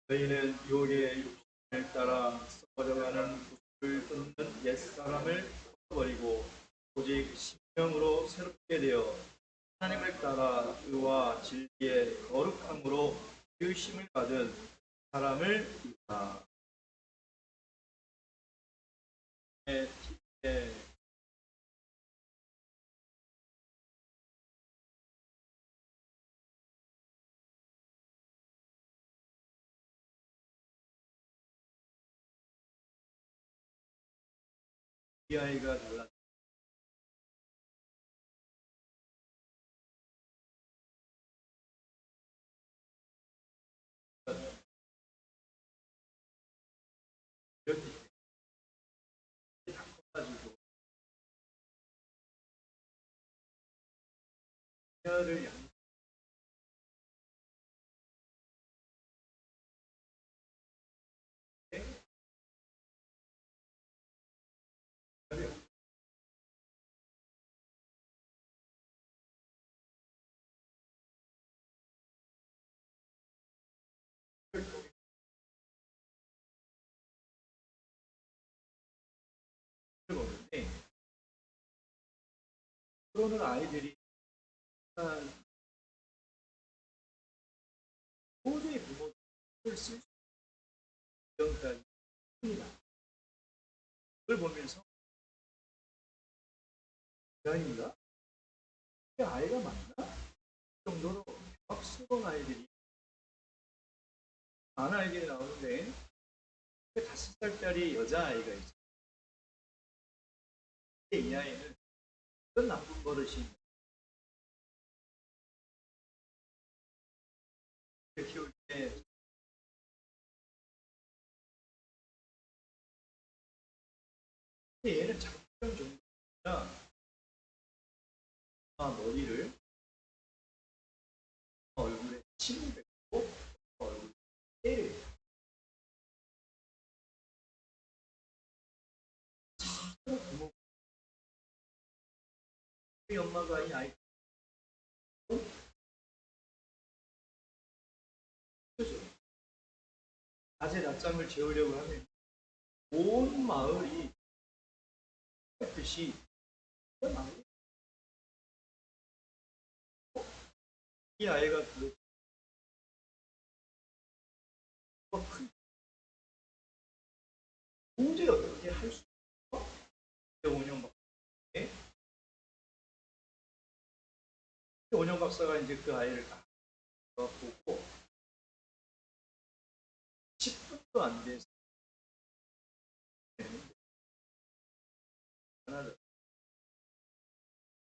저희는 유혹의 욕심을 따라 썩어져가는 구습을 끊는 옛사람을 버리고 오직 심령으로 새롭게 되어 하나님을 따라 의와 진리의 거룩함으로 의심을 받은 사람을 이루라. 네, 네. 이 아이가 달랐 이렇게 다 커가지고 자녀를 양육해 보는데 그러는 아이들이 도저히 부모를 쓸 수 없는 까지 그걸 보면서 아이인가? 아이가 맞나? 그 정도로 경악스러운 아이들이 많은 아이들이 나오는데 5살짜리 여자아이가 있어요. 이 아이는 어떤 나쁜 버릇이 키울 때 얘는 작정 정도가 머리를 얼굴에 침을 뱉고 얼굴에 때를 부모 우리 엄마가 이 아이 낮에 낮잠을 재우려고 하면 온 마을이 듯이 이 아이가 그 도저히 어떻게 할 수 없어? 5년 박사인데 5년 박사가 이제 그 아이를 딱 보고 10분도 안 돼서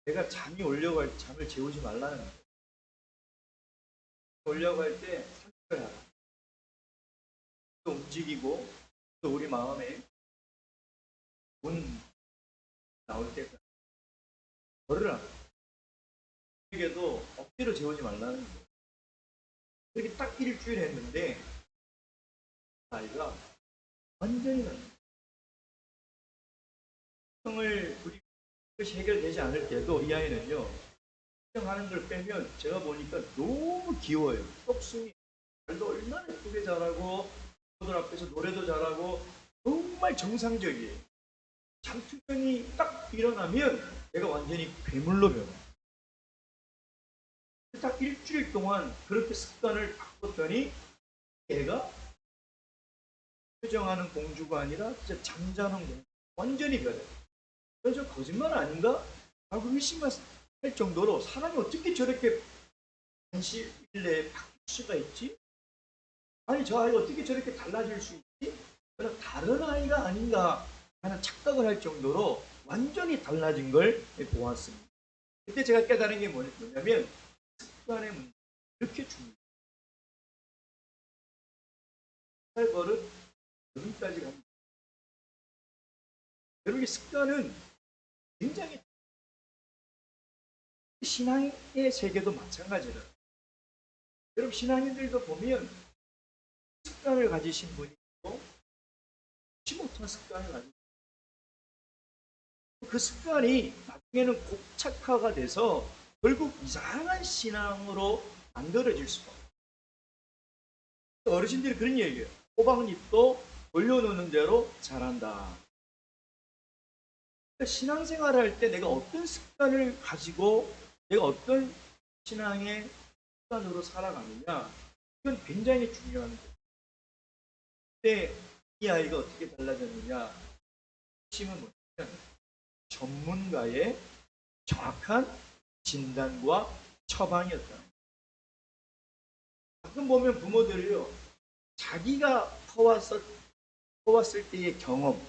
내가 잠이 올려갈 잠을 재우지 말라는 거예요. 올려갈 때 살펴야 또 움직이고 또 우리 마음에 운 나올 때까지 저를 에게도 억지로 재우지 말라는 거예요. 그렇게 딱 일주일 했는데 아이가 완전히 성을 우리 그것이 해결되지 않을 때도 이 아이는요 하는 걸 빼면 제가 보니까 너무 귀여워요. 똑순이 말도 얼마나 예쁘게 잘하고 친구들 앞에서 노래도 잘하고 정말 정상적이에요. 잠투정이 딱 일어나면 얘가 완전히 괴물로 변해요. 딱 일주일 동안 그렇게 습관을 바꿨더니 얘가 표정하는 공주가 아니라 진짜 잠자는 공주 완전히 변해요. 그래서 거짓말 아닌가? 하고 의심할 정도로 사람이 어떻게 저렇게 한시 일 내에 바뀔 수가 있지? 아니 저 아이가 어떻게 저렇게 달라질 수 있지? 그냥 다른 아이가 아닌가 하는 착각을 할 정도로 완전히 달라진 걸 보았습니다. 그때 제가 깨달은 게 뭐냐면 습관의 문제 이렇게 중요해요. 살 버릇 여기까지 갑니다. 여러분의 습관은 굉장히 신앙의 세계도 마찬가지예요. 여러분 신앙인들도 보면 습관을 가지신 분이 있고 못한 습관을 가지고 그 습관이 나중에는 곡착화가 돼서 결국 이상한 신앙으로 만들어질 수가 있어요. 어르신들이 그런 얘기예요. 호박잎도 올려놓는 대로 자란다. 그러니까 신앙생활을 할 때 내가 어떤 습관을 가지고 내가 어떤 신앙의 습관으로 살아가느냐, 이건 굉장히 중요한 거예요. 근데 이 아이가 어떻게 달라졌느냐? 핵심은 뭐냐면 전문가의 정확한 진단과 처방이었다. 가끔 보면 부모들이요, 자기가 커왔을 때의 경험,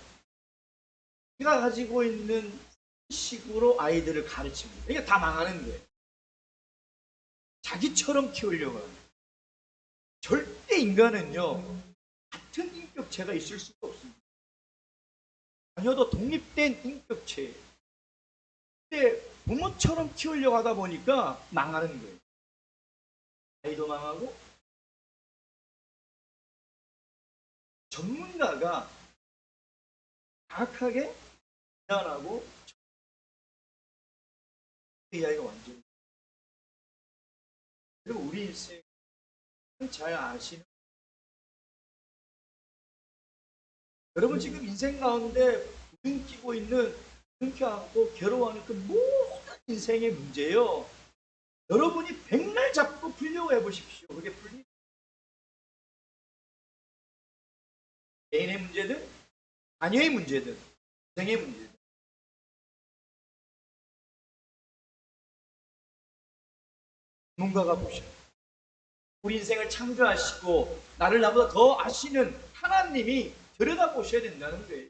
자기가 가지고 있는 식으로 아이들을 가르칩니다. 이게 다 망하는 거예요. 자기처럼 키우려고 하는 거예요. 절대 인간은요, 같은 인격체가 있을 수가 없습니다. 자녀도 독립된 인격체예요. 근데 부모처럼 키우려고 하다 보니까 망하는 거예요. 아이도 망하고, 전문가가 정확하게 진단하고 이 아이가 완전히, 그리고 우리 일생 잘 아시는, 여러분 지금 인생 가운데 부둥키고 있는, 부둥켜 안고 괴로워하는 그 모든 인생의 문제요, 여러분이 백날 잡고 풀려고 해보십시오. 그게 풀리, 개인의 문제든 자녀의 문제든 인생의 문제든, 전문가가 보셔. 우리 인생을 창조하시고 나를 나보다 더 아시는 하나님이 들여다보셔야 된다는 거예요.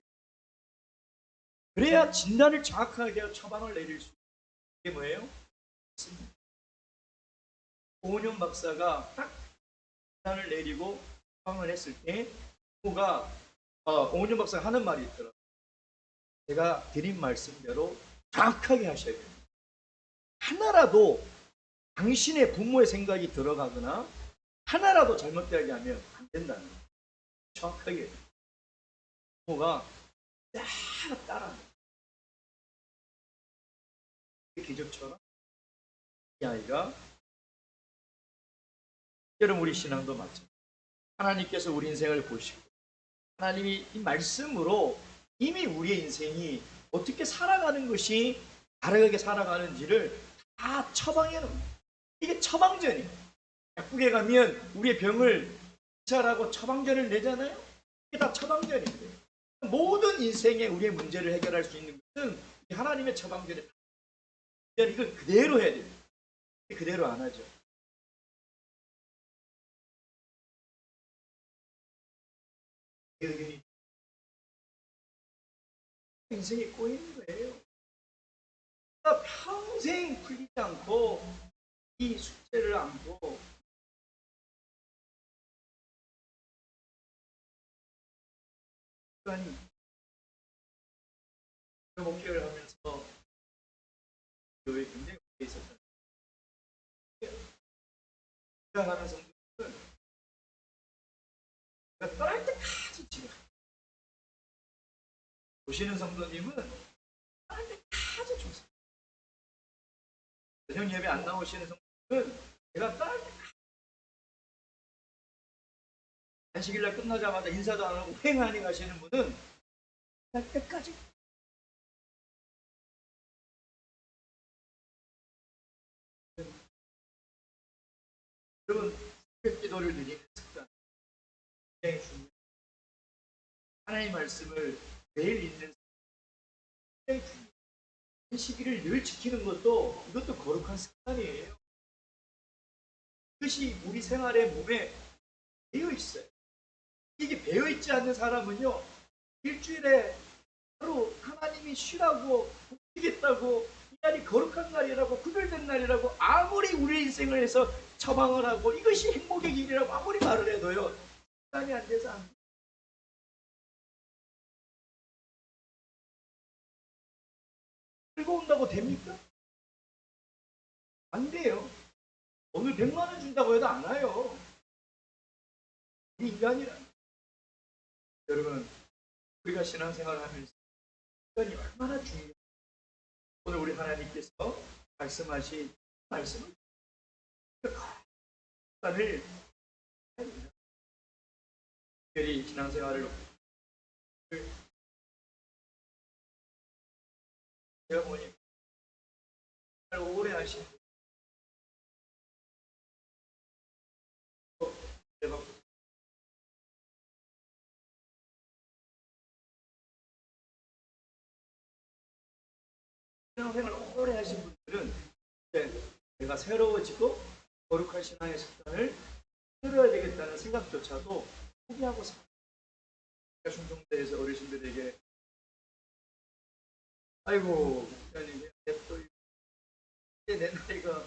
그래야 진단을 정확하게 처방을 내릴 수 있는 게 뭐예요? 오은영 박사가 딱 진단을 내리고 처방을 했을 때 부모가 오은영 박사가 하는 말이 있더라고요. 제가 드린 말씀대로 정확하게 하셔야 됩니다. 하나라도 당신의 부모의 생각이 들어가거나 하나라도 잘못되게 하면 안 된다는 거예요. 정확하게 부모가 딱 따라 기적처럼 이 아이가, 여러분 우리 신앙도 마찬가지. 하나님께서 우리 인생을 보시고 하나님이 이 말씀으로 이미 우리의 인생이 어떻게 살아가는 것이 바르게 살아가는지를 다 처방해 놓습니다. 이게 처방전이에요. 약국에 가면 우리의 병을 치료하라고 처방전을 내잖아요. 이게 다 처방전인데, 모든 인생의 우리의 문제를 해결할 수 있는 것은 하나님의 처방전에, 이걸 그대로 해야 돼요. 그대로 안 하죠. 인생이 꼬이는 거예요. 그러니까 평생 풀리지 않고 이 숙제를 안고, 시간이 목회를 하면서 교회 굉장히 오래 있었던, 하는 성도들은 떠날 때까지 집에 보시는 성도님은 떠날 때까지 좋습니다. 저녁 예배 안 나오시는 성도들은 제가 떠날 때 안식일날 끝나자마자 인사도 안 하고 횡하니 가시는 분은 떠날 때까지. 여러분 새벽 기도를 드리는 습관 굉장히 중요해요. 하나님의 말씀을 매일 읽는 습관 굉장히 중요해요. 이 시기를 늘 지키는 것도, 이것도 거룩한 습관이에요. 그것이 우리 생활의 몸에 배어 있어요. 이게 배어 있지 않는 사람은요, 일주일에 하루 하나님이 쉬라고 쉬겠다고, 이 날이 거룩한 날이라고, 구별된 날이라고 아무리 우리 인생을 해서 처방을 하고 이것이 행복의 길이라고 아무리 말을 해도요, 습관이 안 돼서 안 돼요. 즐거운다고 됩니까? 안 돼요. 오늘 100만 원 준다고 해도 안 와요. 우리 인간이라. 여러분, 우리가 신앙생활을 하면서 시간이 얼마나 중요해요. 오늘 우리 하나님께서 말씀하신 말씀을 시간을 특별히 신앙생활을 제가 보니 오래 하신 분, 제가 신앙생활 오래 하신 분들은 이제 내가 새로워지고 거룩한 신앙의 습관을 들어야 되겠다는 생각조차도 포기하고 삽니다. 충동대에서 어르신들에게 아이고 목사님 또 이제 내 나이가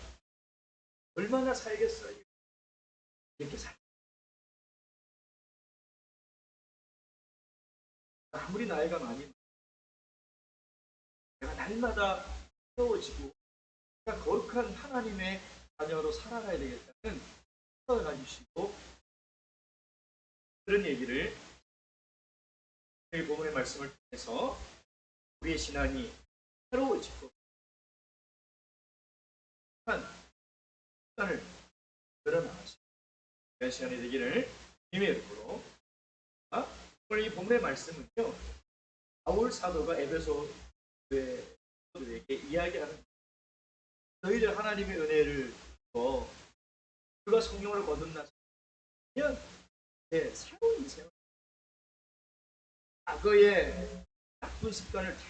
얼마나 살겠어요 이렇게 살 아무리 나이가 많이 내가 날마다 새로워지고 내가 거룩한 하나님의 자녀로 살아가야 되겠다는 생각을 가지시고 그런 얘기를 본문의 말씀을 통해서 우리의 신앙이 새로워지고 한 시간을 늘어나가시고 그런 시간이 되기를 주님의 이름으로 오늘 이 본문의 말씀은요 바울 사도가 에베소 교회들에게 이야기하는 너희들 하나님의 은혜를 더 그가 성령을 거듭나면 새로운 인생을 과거의 나쁜 습관을 다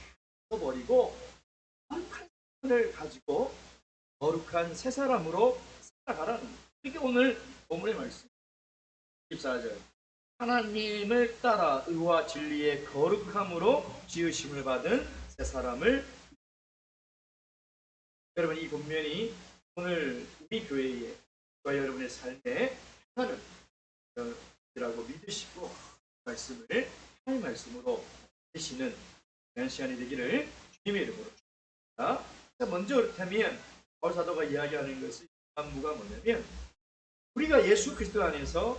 버리고 거룩한 습관을 가지고 거룩한 새 사람으로 살아가라는 이게 오늘 본문의 말씀 14절 하나님을 따라 의와 진리의 거룩함으로 지으심을 받은 새 사람을 여러분 이 본면이 오늘 우리 교회의 저와 여러분의 삶에 하나는 라고 믿으시고 말씀을 하나님의 말씀으로 되시는 그런 시간이 되기를 주님의 이름으로 축복합니다. 먼저 그렇다면 바울 사도가 이야기하는 것은 안무가 뭐냐면 우리가 예수 그리스도 안에서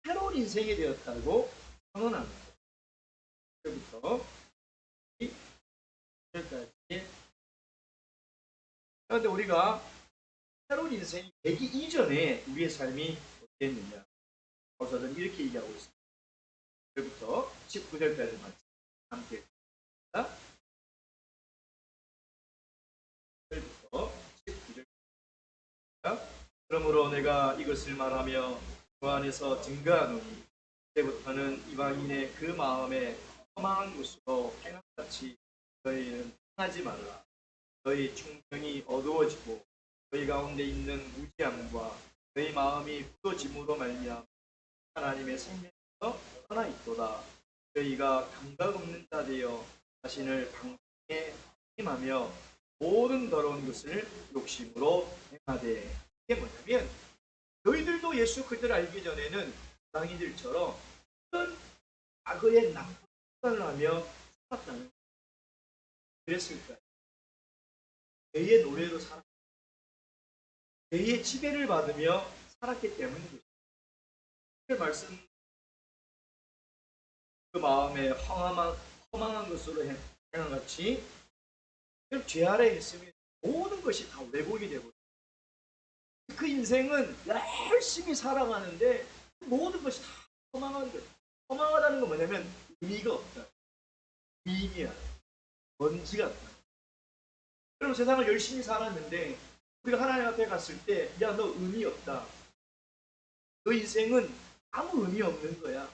새로운 인생이 되었다고 선언합니다. 그부터 여기까지. 그런데 우리가 새로운 인생이 되기 이전에 우리의 삶이 어땠느냐? 바울 사도는 이렇게 얘기하고 있습니다. 그부터 19절까지 말씀 함께 읽습니다. 1절부터 19절. 그러므로 내가 이것을 말하며 그 안에서 증거하노니 이제부터는 이방인의 그 마음에 허망한 것으로 행함같이 너희는 하지 말라. 너희 충성이 어두워지고 너희 가운데 있는 무지함과 너희 마음이 굳어짐으로 말미암아 하나님의 생명에서 떠나 있도다. 너희가 감각 없는 자 되어 자신을 방탕에 힘하며 모든 더러운 것을 욕심으로 행하되 이게 뭐냐면 너희들도 예수 그리스도를 알기 전에는 이방인들처럼 어떤 과거의 나쁜 습관을 하며 살았다는 거예요. 그랬을까요? 죄의 노래로 살았고 죄의 지배를 받으며 살았기 때문입니다. 그 말씀 그 마음에 허망한 것으로 행한 같이 죄 아래에 있으면 모든 것이 다 왜곡이 되고 그 인생은 열심히 살아가는데 모든 것이 다 허망한 거예요. 허망하다는 건 뭐냐면 의미가 없다. 미미야. 먼지 같다. 그럼 세상을 열심히 살았는데 우리가 하나님 앞에 갔을 때 야 너 의미 없다. 너 인생은 아무 의미 없는 거야.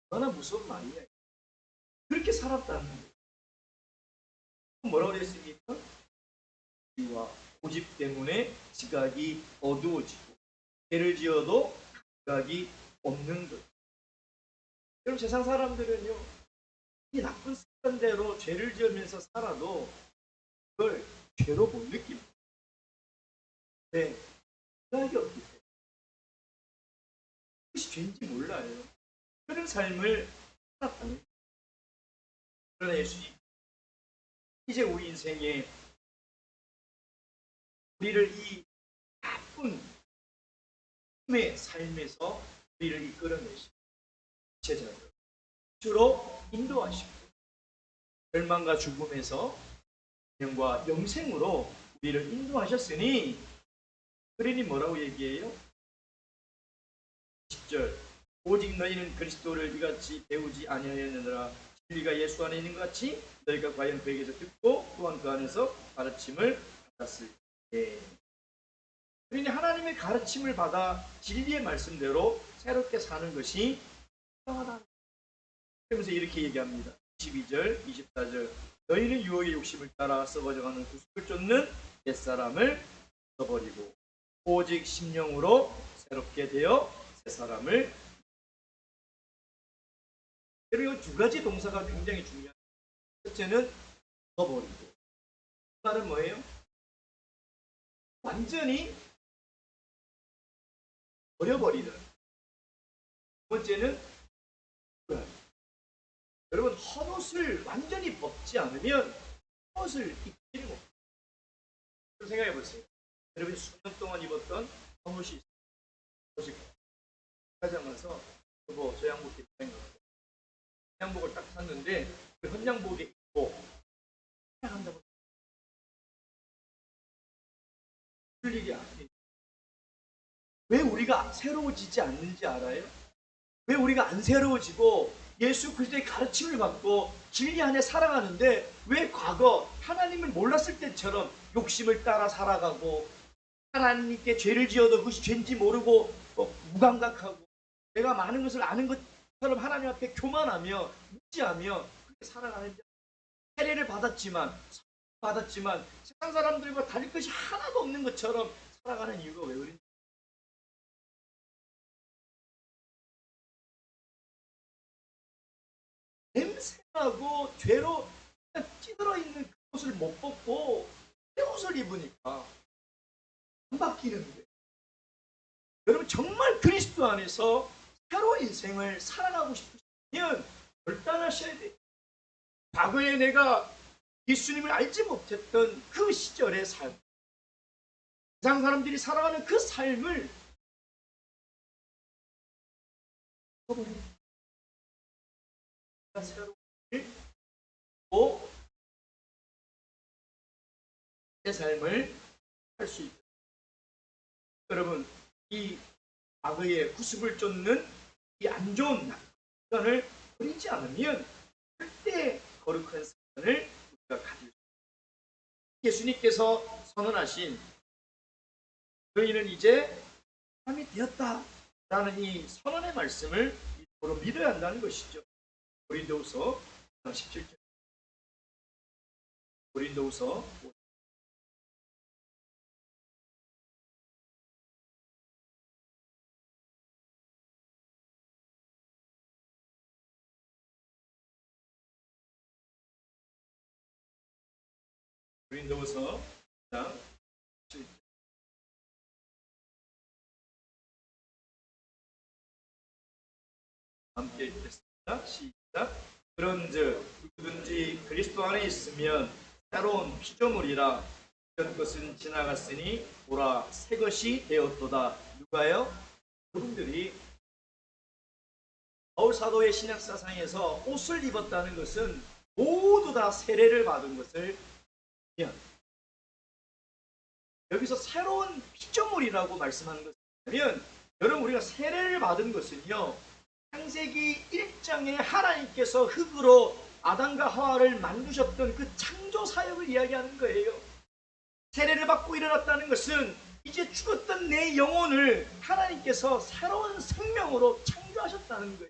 얼마나 무서운 말이야. 그렇게 살았다는 거예요. 뭐라고 그랬습니까? 이와 고집 때문에 지각이 어두워지고 죄를 지어도 지각이 없는 것. 여러분 세상 사람들은요 이 나쁜 습관대로 죄를 지으면서 살아도 그걸 죄로 못 느낍니다. 네, 지각이 없기 때문에 그것이 죄인지 몰라요. 그런 삶을 살았다는 거예요. 그러나 예수님 이제 우리 인생에 우리를 이 나쁜 힘의 삶에서 우리를 이끌어내시고 제자로 주로 인도하시고 멸망과 죽음에서 생명과 영생으로 우리를 인도하셨으니 그러니 뭐라고 얘기해요? 10절 20절 오직 너희는 그리스도를 이같이 배우지 아니하였느니라. 진리가 예수 안에 있는 것 같이 너희가 과연 그에게서 듣고 또한 그 안에서 가르침을 받았을 때. 그러니 하나님의 가르침을 받아 진리의 말씀대로 새롭게 사는 것이 필요하다. 그러면서 이렇게 얘기합니다. 22절, 24절 너희는 유혹의 욕심을 따라 썩어져가는 구습을 쫓는 옛사람을 써버리고 오직 심령으로 새롭게 되어 새 사람을. 그리고 두 가지 동사가 굉장히 중요합니다. 첫째는 써버리고. 그 말은 뭐예요? 완전히 버려버리는. 두 번째는 여러분 헛옷을 완전히 벗지 않으면 헛옷을 입지를 못해요. 생각해 보세요. 여러분이 수년 동안 입었던 헛옷이 있어요. 가자마자 여보 저 양복 입는 거 같아요. 양복을 딱 샀는데 그 헌양복에 입고 한다고 그 일이 아니에요. 왜 우리가 새로워지지 않는지 알아요? 왜 우리가 안 새로워지고 예수 그리스도의 가르침을 받고 진리 안에 살아가는데 왜 과거 하나님을 몰랐을 때처럼 욕심을 따라 살아가고 하나님께 죄를 지어도 그것이 죄인지 모르고 무감각하고 내가 많은 것을 아는 것처럼 하나님 앞에 교만하며 무지하며 그렇게 살아가는지. 세례를 받았지만 세상 사람들과 다를 것이 하나도 없는 것처럼 살아가는 이유가 왜 그런지. 냄새나고 죄로 찌들어 있는 그 옷을 못 벗고 새 옷을 입으니까 안 바뀌는 거예요. 여러분 정말 그리스도 안에서 새로운 인생을 살아가고 싶으시면 결단하셔야 돼요. 과거에 내가 예수님을 알지 못했던 그 시절의 삶, 세상 사람들이 살아가는 그 삶을 새로운 내 삶을 할 수 있다. 여러분 이 과거의 구습을 쫓는 이 안 좋은 습관을 버리지 않으면 절대 거룩한 습관을 우리가 가질 수 있습니다. 예수님께서 선언하신 너희는 이제 사람이 되었다라는 이 선언의 말씀을 바로 믿어야 한다는 것이죠. 고린도후서 17절. 고린도후서 고린도후서 17절. 함께 읽겠습니다. 시작. 그런즉 누구든지 그리스도 안에 있으면 새로운 피조물이라 이전 것은 지나갔으니 보라 새 것이 되었도다. 누가요? 여러분들이 바울 사도의 신약 사상에서 옷을 입었다는 것은 모두 다 세례를 받은 것을 의미합니다. 여기서 새로운 피조물이라고 말씀하는 것은 여러분 우리가 세례를 받은 것은요 창세기 1장에 하나님께서 흙으로 아담과 하와를 만드셨던 그 창조 사역을 이야기하는 거예요. 세례를 받고 일어났다는 것은 이제 죽었던 내 영혼을 하나님께서 새로운 생명으로 창조하셨다는 거예요.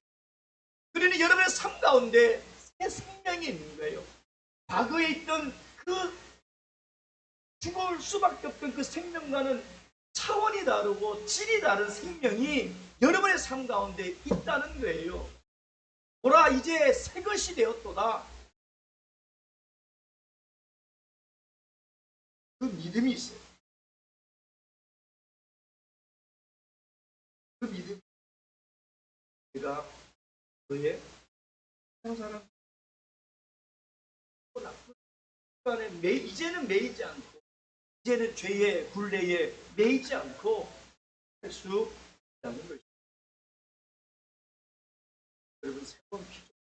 그러니 여러분의 삶 가운데 새 생명이 있는 거예요. 과거에 있던 그 죽을 수밖에 없던 그 생명과는 차원이 다르고 질이 다른 생명이 여러분의 삶 가운데 있다는 거예요. 보라 이제 새 것이 되었도다. 그 믿음이 있어요. 그 믿음. 내가 너의 사람 나쁜 습관에 이제는 매이지 않고 이제는 죄의 굴레에 매이지 않고 할 수 있다는 것입니다. 여러분 새로운 피조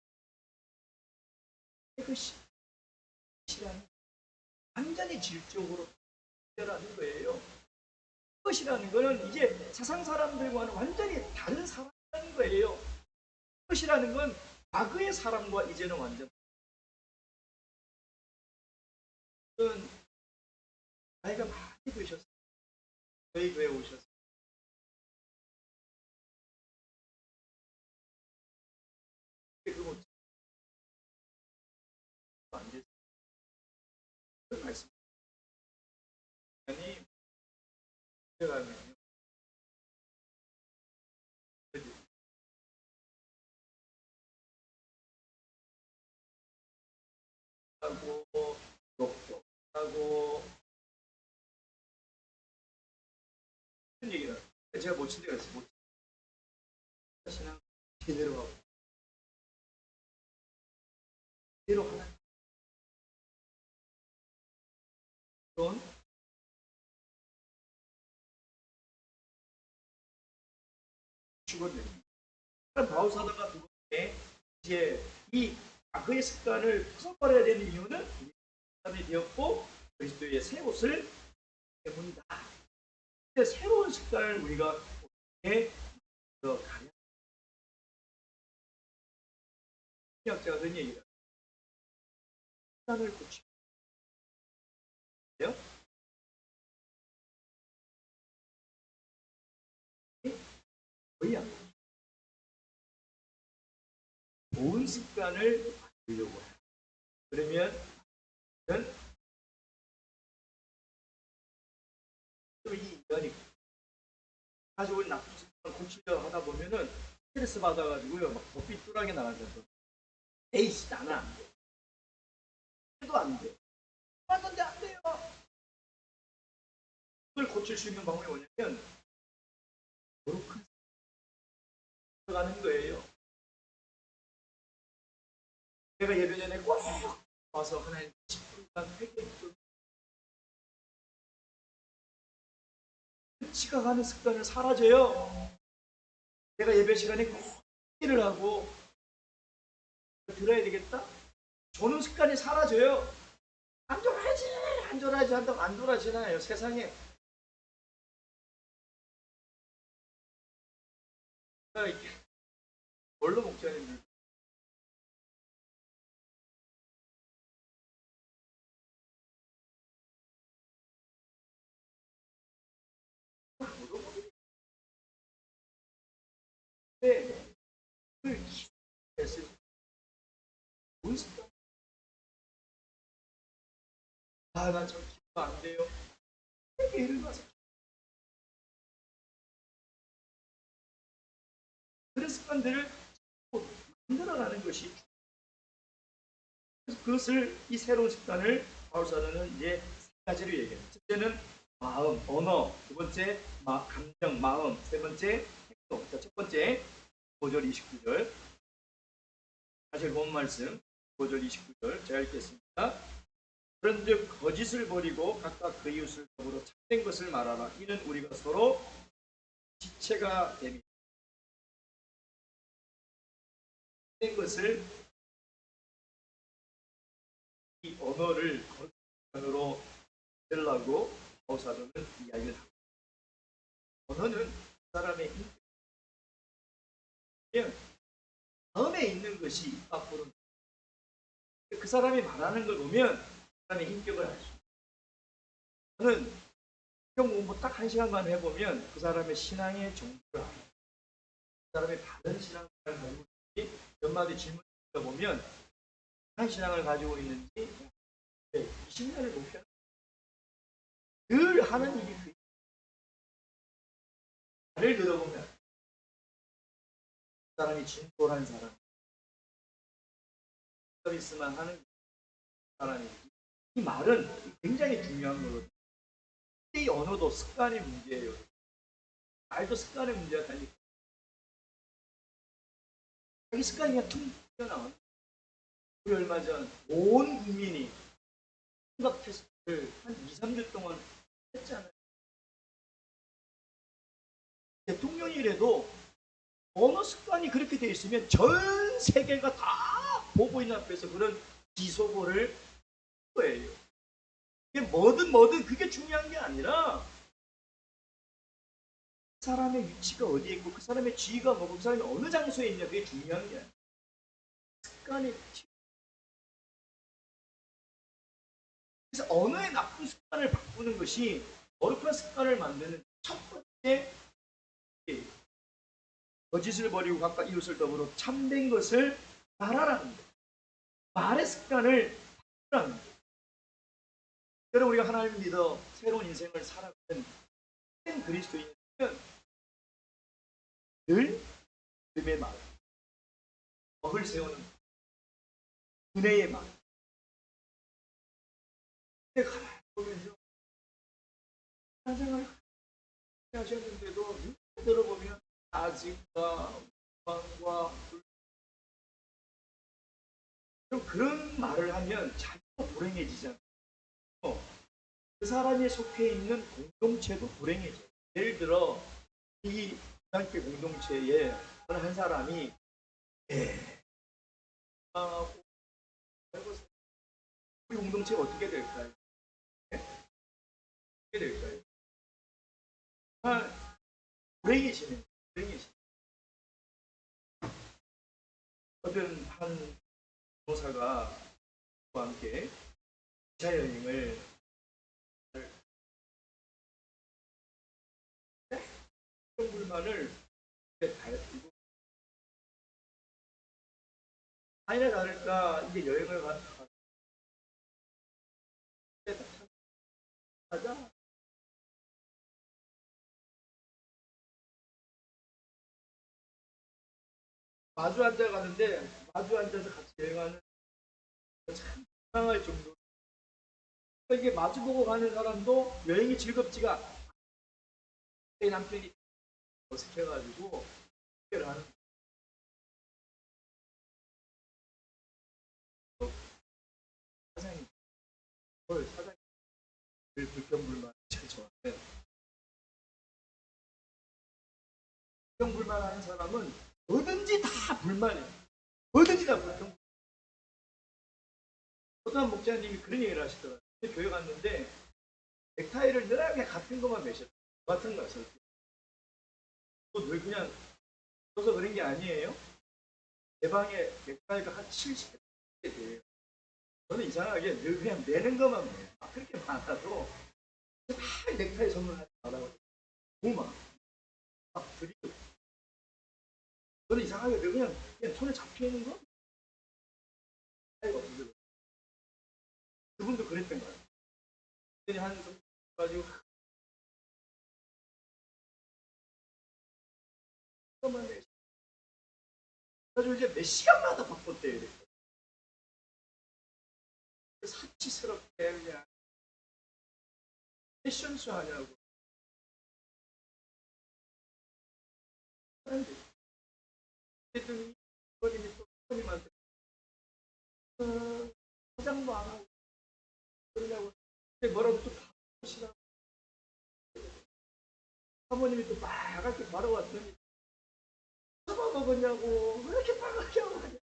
이것이라는 완전히 질적으로 해결하는 거예요. 그것이라는 것은 이제 세상 사람들과는 완전히 다른 사람이라는 중요한 거예요. 그것이라는 건 과거의 사람과 이제는 완전 나이가 많이 드셨어요. 저희 교회 오셨어요. 그거 안 됐어요. 그 말씀 아니 들어가면요. 하고 욕도 하고 그런 얘기를 제가 못 친 데가 있어요. 못 신앙 제대로 하고 제대로 하나 그런 죽었네요. 바울사도가 그런데 이제 이 과거의 습관을 부숴버려야 되는 이유는 사람이 되었고 그리스도의 새 옷을 때문이다. 새로운 습관을 우리가 어떻게 가야 학자가 그런 얘기를 습관을 고치고요. 거의 안 돼요. 좋은 습관을 만들려고 해요. 그러면 이 인간이 가지고 있는 나쁜 습관을 고치려 하다 보면은 스트레스 받아가지고요 막 더 삐뚤하게 나가면서 에이씨 나는 안 돼. 해도 안 돼. 맞는데 안 돼요. 그걸 고칠 수 있는 방법이 뭐냐면 거룩한 들어가는 거예요. 제가 예배 전에 꼭 와서 하나님 10분간 회개했던 지각하는 습관을 사라져요. 제가 예배 시간에 꼭 회개를 하고 들어야 되겠다. 조는 습관이 사라져요. 안 졸아야지, 안 졸아야지 한다고 안 졸아지나요? 세상에. 뭘로 목자님들 네, 그 기도했을 때 습관? 나저 기도 안 돼요. 회개를 가서 그런 습관들을 만들어가는 것이 그것을 이 새로운 습관을 바울사도는 이제 세 가지로 얘기해요. 첫째는 마음, 언어, 두 번째 감정, 마음, 세 번째 행동. 자, 첫 번째 5절 29절 다시 본 말씀 5절 29절 제가 읽겠습니다. 그런즉 거짓을 버리고 각각 그 이웃을 더불어 참된 것을 말하라. 이는 우리가 서로 지체가 됩니다. 참된 것을 이 언어를 거짓으로 들라고 바울사도는 이야기를 합니다. 언어는 사람의 인격, 마음에 있는 것이 입 밖으로 그 사람이 말하는 걸 보면 그 사람의 인격을 알 수 있어요. 저는 성경 공부 딱 1시간만 해보면 그 사람의 신앙의 정도를 알아요. 그 사람의 다른 신앙을 공부들이 몇 마디 질문을 보면 한 신앙을 가지고 있는지 20년을 목표 늘 하는 일이 그 말을 들어보면 그 사람이 진솔한 사람 서비스만 하는 사람이 이 말은 굉장히 중요한 거거든요. 이 언어도 습관의 문제예요. 말도 습관의 문제가 달리 자기 습관이 그냥 툭 튀어나와. 우리 얼마 전 온 국민이 생각 테스트를 한 2, 3주 동안 했잖아요. 대통령이라도 언어 습관이 그렇게 돼 있으면 전 세계가 다 보고 있는 앞에서 그런 기소고를 한 거예요. 뭐든 그게 중요한 게 아니라 사람의 위치가 어디에 있고 그 사람의 지위가 뭐고 그 사람이 어느 장소에 있냐 그게 중요한 게 아니에요. 습관이 그래서 언어의 나쁜 습관을 바꾸는 것이 거룩한 습관을 만드는 첫 번째 거짓을 버리고 각각 이웃을 더불어 참된 것을 말하라는 거예요. 말의 습관을 바꾸라는 거예요. 여러분 우리가 하나님을 믿어 새로운 인생을 살아가는 그리스도인은 늘 믿음의 말, 덕을 세우는 은혜의 말. 가만히 보면서 사생활 하셨는데도 들어보면 아직과 원망과 그런 말을 하면 자기가 불행해지잖아요. 그 사람이 속해 있는 공동체도 불행해져요. 예를 들어 이 교회 공동체에 어느 한 사람이 우리 공동체가 어떻게 될까요? 어떻게 될까요? 불행해지는 불행해지는 어떤 한 변호사가 함께 2차 여행을 불만을 달고 아니나 다를까 이제 여행을 가자 마주 앉아 가는데 마주 앉아서 같이 여행하는 참 이상할 정도. 이게 마주보고 가는 사람도 여행이 즐겁지가 남편이 어색해가지고 해결을 하는 사장님, 사장님 불평불만 제일 좋아해. 불평불만하는 사람은 뭐든지 다 불만해. 뭐든지 다 불평. 어떤 목사님이 그런 얘기를 하시더라고요. 교회 갔는데 넥타이를 늘 그냥 같은 것만 매셨어요. 같은 것을. 늘 그냥 써서 그런 게 아니에요. 제 방에 넥타이가 한 70개 돼요. 저는 이상하게 늘 그냥 매는 것만 매요. 그렇게 많아도 다 넥타이 선물하지 말라고. 막 드리고. 저는 이상하게 늘 그냥 손에 잡혀있는 거? 그분도 그랬던 거예요. 한 가지고 그래가지고 이제 몇 시간마다 바꿨대요. 사치스럽게 그냥 패션쇼 하냐고. 그랬더니 부모님이 또 부모님한테 화장도 안 하고 그러냐고. 근데 뭐라고 또 바꾸시라고. 사모님이 또 빨갛게 바라왔더니 잡아먹었냐고. 왜 이렇게 빨갛게 하고 하냐.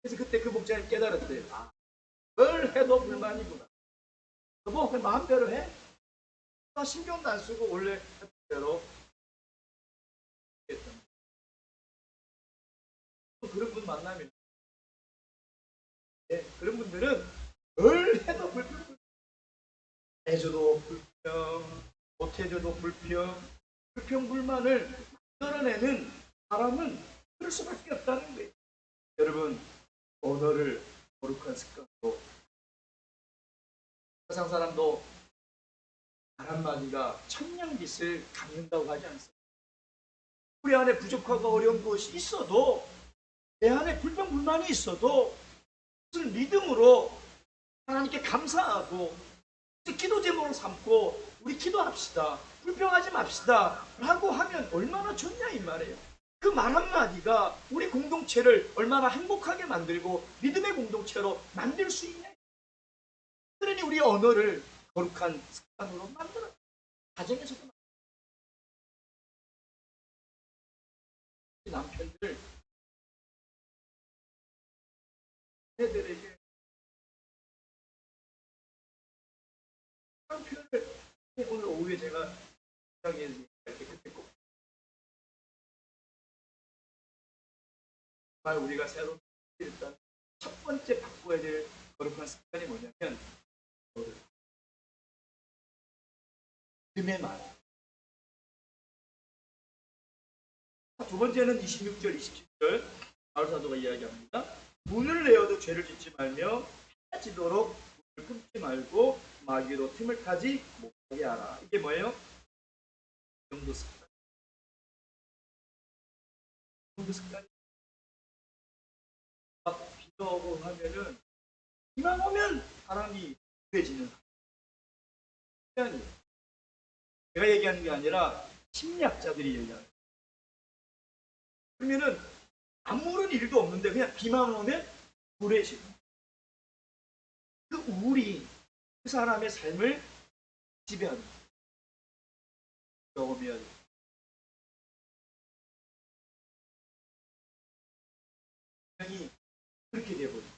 그래서 그때 그 목사님 깨달았대요. 뭘 해도 불만이구나. 여보, 그냥 마음대로 해. 나 신경도 안 쓰고 원래 했던 대로 했던. 그런 분 만나면 그런 분들은 뭘 해도 불평, 해줘도 불평, 못해줘도 불평, 불평불만을 만들어내는 사람은 그럴 수밖에 없다는 거예요. 여러분, 언어를 거룩한 습관으로 세상 사람도 말 한마디가 천냥빚을 갚는다고 하지 않습니다. 우리 안에 부족하고 어려운 것이 있어도 내 안에 불평불만이 있어도 그것을 믿음으로 하나님께 감사하고 기도 제목으로 삼고 우리 기도합시다. 불평하지 맙시다. 라고 하면 얼마나 좋냐 이 말이에요. 그 말 한마디가 우리 공동체를 얼마나 행복하게 만들고 믿음의 공동체로 만들 수 있냐. 그러니 우리 언어를 거룩한 습관으로 만들어. 가정에서도 남편들 애들에게 그런 표현을 오늘 오후에 제가 이렇게 그때 꼭 정말 우리가 새로운 일단 첫 번째 바꿔야 될 거룩한 습관이 뭐냐면 믿음의 말. 두 번째는 26절, 27절 바울 사도가 이야기합니다. 문을 내어도 죄를 짓지 말며 해지도록 문을 끊지 말고 마귀로 틈을 타지 못하게 하라. 이게 뭐예요? 정도 습관. 정도 습관. 막 비가 오고 하면은 비만 오면 사람이 우해지는 습관이. 제가 얘기하는 게 아니라 심리학자들이 얘기하는. 그러면은 아무런 일도 없는데 그냥 비만 오면 우울해지고 그 우울이 그 사람의 삶을 지배하는 경험이어야 돼요. 감정이 그렇게 되어버려요.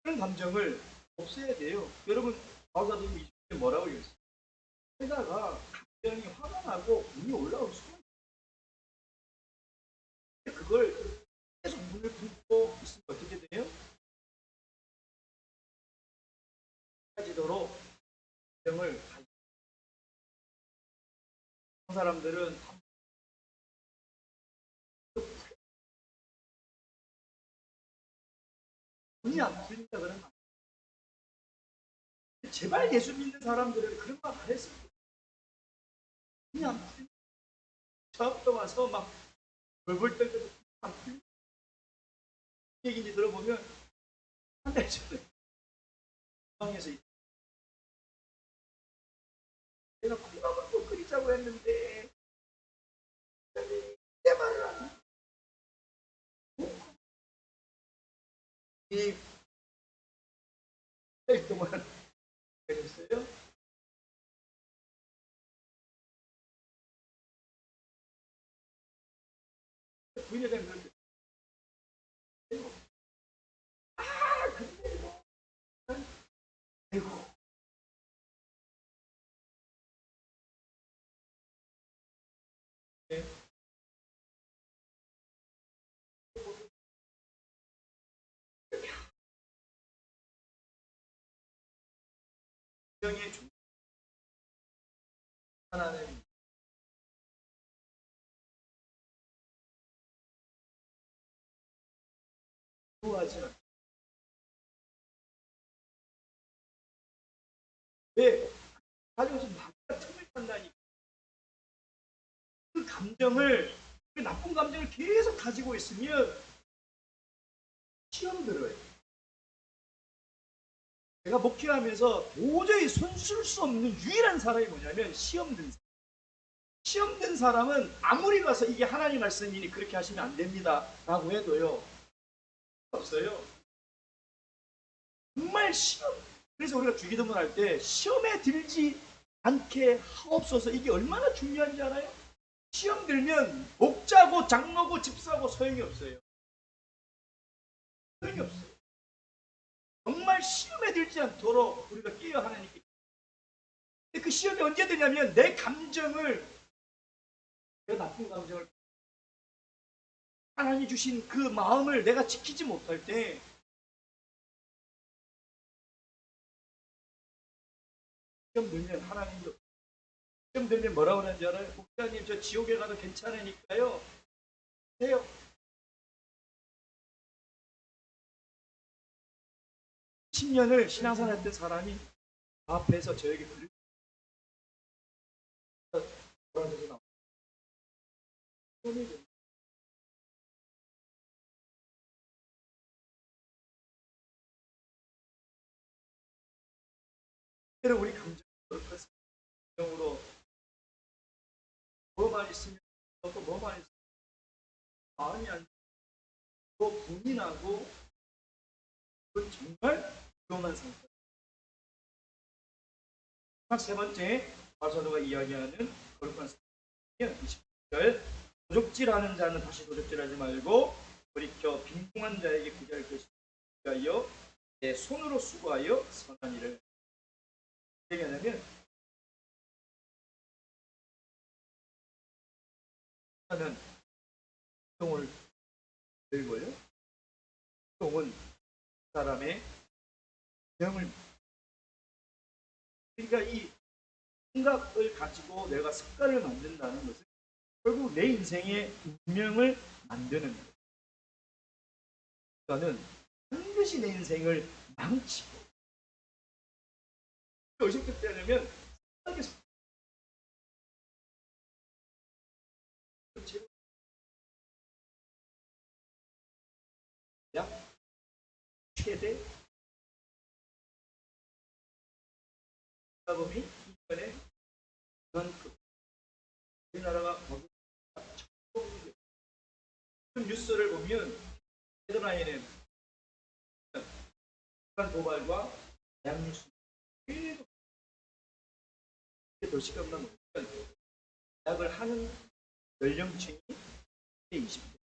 그런 감정을 없애야 돼요. 여러분 바울사도님 20절에 뭐라고 얘기했어요? 게다가 감정이 화가 나고 눈이 올라올 수가 있어요. 그걸 계속 문을 품고 있으면 어떻게 돼요? 가지도록 감정을 가지고 사람들은 눈이 안 풀린다 그러면 제발 예수 믿는 사람들은 그런 말 안 했으면 눈이 안 풀린다. 처음부터 와서 막 벌벌 떨면서 안 풀린다. 얘기인지 들어보면 한 달 전에 방에서 내가 콩나물 국 끓이자고 했는데 내 말을 안 듣고 이달 동안 그랬어요. 부인회장 그런데 근데 뭐 아이고 네. 정의 하나는 좋아하지 않아요. 왜? 가지고서 나가 틈을 탄다니 그 감정을 그 나쁜 감정을 계속 가지고 있으면 시험 들어요. 제가 목회하면서 도저히 손쓸 수 없는 유일한 사람이 뭐냐면 시험 든 사람. 시험 든 사람은 아무리 가서 이게 하나님 말씀이니 그렇게 하시면 안 됩니다 라고 해도요 없어요. 정말 시험. 그래서 우리가 주기도문 할 때 시험에 들지 않게 하옵소서 이게 얼마나 중요한지 알아요? 시험 들면 목자고 장로고 집사고 소용이 없어요. 소용이 없어요. 정말 시험에 들지 않도록 우리가 깨어 하나님께. 근데 그 시험이 언제 되냐면 내 감정을 내 나쁜 감정을 하나님이 주신 그 마음을 내가 지키지 못할 때 시험 들면 하나님도 시험 들면 뭐라고 하는지 알아요? 목사님 저 지옥에 가도 괜찮으니까요. 해요. 10년을 신앙생활 했던 사람이 앞에서 저에게 그렇게 돌아서서 나와요. 우리 감정으로 뭐만 있으면 또 뭐만 있으면 마음이 안 좋고 고민하고 그건 정말 위험한 상태. 세 번째 바사도가 이야기하는 거룩한 습관은 20절 도적질하는 자는 다시 도적질하지 말고 돌이켜 빈궁한 자에게 구제할 것이 위하여 내 손으로 수고하여 선한 일을 얘기하냐면 하는 행동을 결국은 운동은 사람의 영을, 그러니까 이 생각을 가지고 내가 습관을 만든다는 것은 결국 내 인생의 운명을 만드는 거예요. 그러니까는 반드시 내 인생을 망치고 어떻게 되냐면 생각에서 약 최대 자금이 1년에 그만큼 우리나라가 뉴스를 보면 헤드라인에 도발과 약 뉴스 계속 도시가보다 보면 약을 하는 연령층이 20대.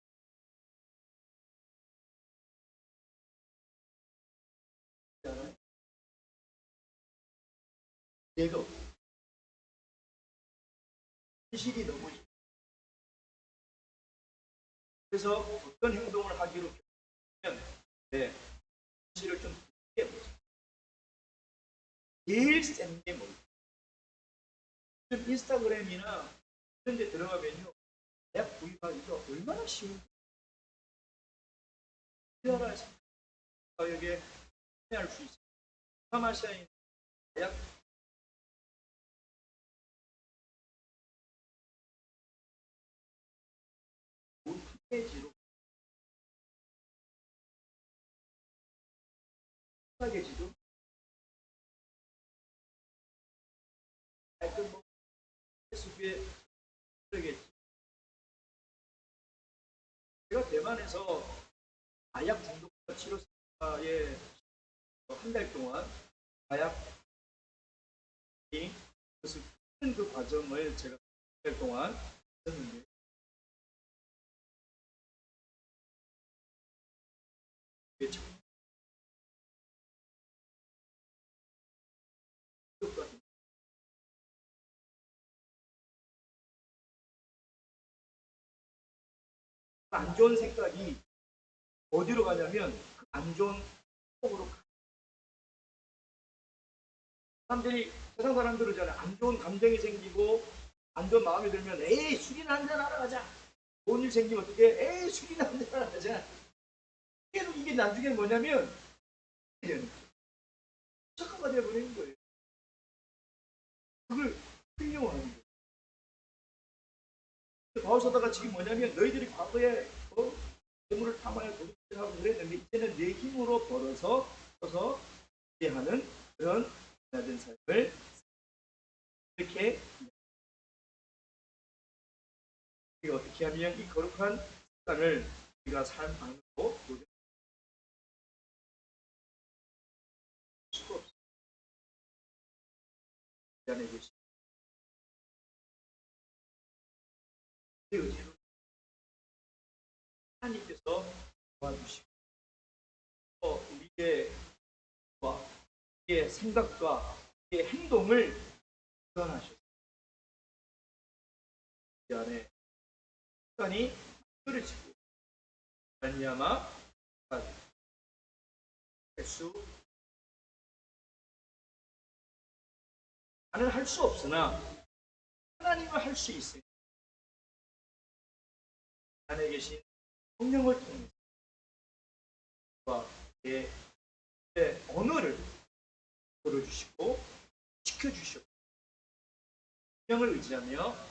제가 현실이 너무 그래서 어떤 행동을 하기로 결정하면 네, 현실을 좀 크게 보죠. 제일 센 게 뭐예요? 요즘 인스타그램이나 이런 데 들어가면요. 약 구입하기가 얼마나 쉬운지 우리나라에서 가격에 판매할 수 있어요. 파마시아인 약 패키지로 패키지도 하여튼 뭐 수비에 들겠지. 제가 대만에서 마약 중독 치료사에 한 달 동안 마약 그것을 푸는 그 과정을 제가 한 달 동안 했는데 이게 참 어렵거든요. 안 좋은 생각이 어디로 가냐면 그 안 좋은 쪽으로 가. 사람들이 세상 사람들은 잖아요. 안 좋은 감정이 생기고 안 좋은 마음이 들면 에이 술이나 한잔 하러 가자. 좋은 일 생기면 어떻게 에이 술이나 한잔 하러 가자. 계속 이게 나중에 뭐냐면 착각가 되어버리는 거예요. 그걸 훌륭하는 거예요. 바울사다가 지금 뭐냐면 너희들이 과거에 재물을 탐하여 도둑질하고 그랬는데 이제는 내 힘으로 벌어서 서서 하는 그런 된 삶을 이렇게 우리가 어떻게 하면 이 거룩한 습관을 우리가 삶 안으로 도전할 수가 없습니다. 이 안에 계신 의지로 하나님께서 도와주시고 우리의 우리의 생각과 우리의 행동을 구현하셨습니다. 이 안에 습관이 만들어지고 말미암아 할수 나는 할 수 없으나 하나님은 할 수 있어요. 안에 계신 성령을 통해서 내 언어를 들어주시고 지켜주시고 성령을 의지하며